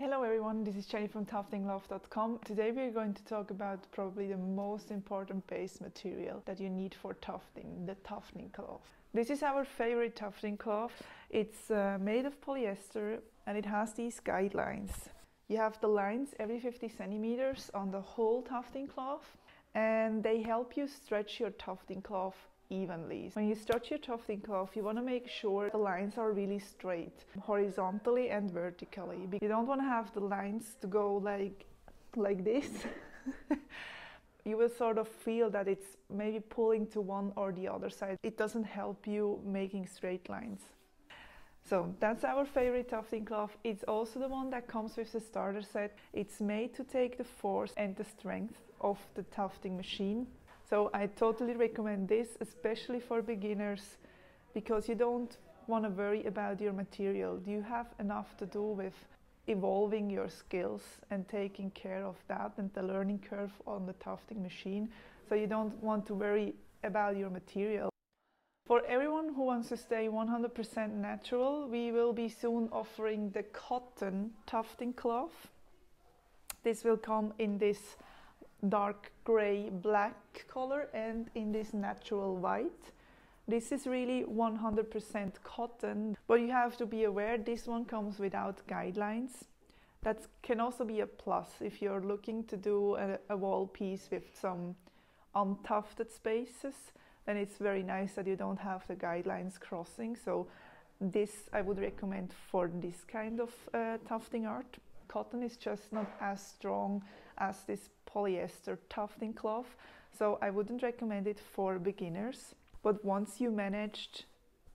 Hello everyone, this is Jenny from Tuftinglove.com. Today we're going to talk about probably the most important base material that you need for tufting, the tufting cloth. This is our favorite tufting cloth. It's made of polyester and it has these guidelines. You have the lines every 50 centimeters on the whole tufting cloth, and they help you stretch your tufting cloth evenly. When you stretch your tufting cloth, you want to make sure the lines are really straight, horizontally and vertically. You don't want to have the lines to go like this. You will sort of feel that it's maybe pulling to one or the other side. It doesn't help you making straight lines. So that's our favorite tufting cloth. It's also the one that comes with the starter set. It's made to take the force and the strength of the tufting machine. So I totally recommend this, especially for beginners, because you don't want to worry about your material. You have enough to do with evolving your skills and taking care of that and the learning curve on the tufting machine. So you don't want to worry about your material. For everyone who wants to stay 100% natural, we will be soon offering the cotton tufting cloth. This will come in this dark gray black color and in this natural white. This is really 100% cotton, but you have to be aware this one comes without guidelines. That can also be a plus if you're looking to do a wall piece with some untufted spaces. Then it's very nice that you don't have the guidelines crossing. So this I would recommend for this kind of tufting art. Cotton is just not as strong as this polyester tufting cloth, so I wouldn't recommend it for beginners. But once you managed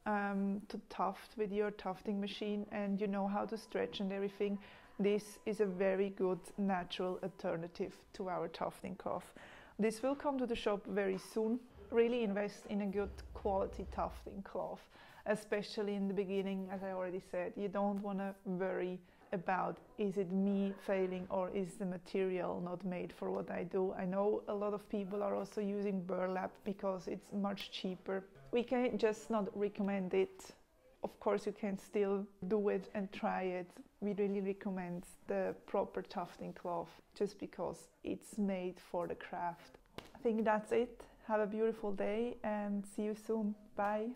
to tuft with your tufting machine and you know how to stretch and everything, this is a very good natural alternative to our tufting cloth. This will come to the shop very soon. Really invest in a good quality tufting cloth, especially in the beginning. As I already said, you don't want to worry about is it me failing or is the material not made for what I do. I know a lot of people are also using burlap because it's much cheaper. We can just not recommend it. Of course you can still do it and try it. We really recommend the proper tufting cloth just because it's made for the craft. I think that's it. Have a beautiful day and see you soon. Bye.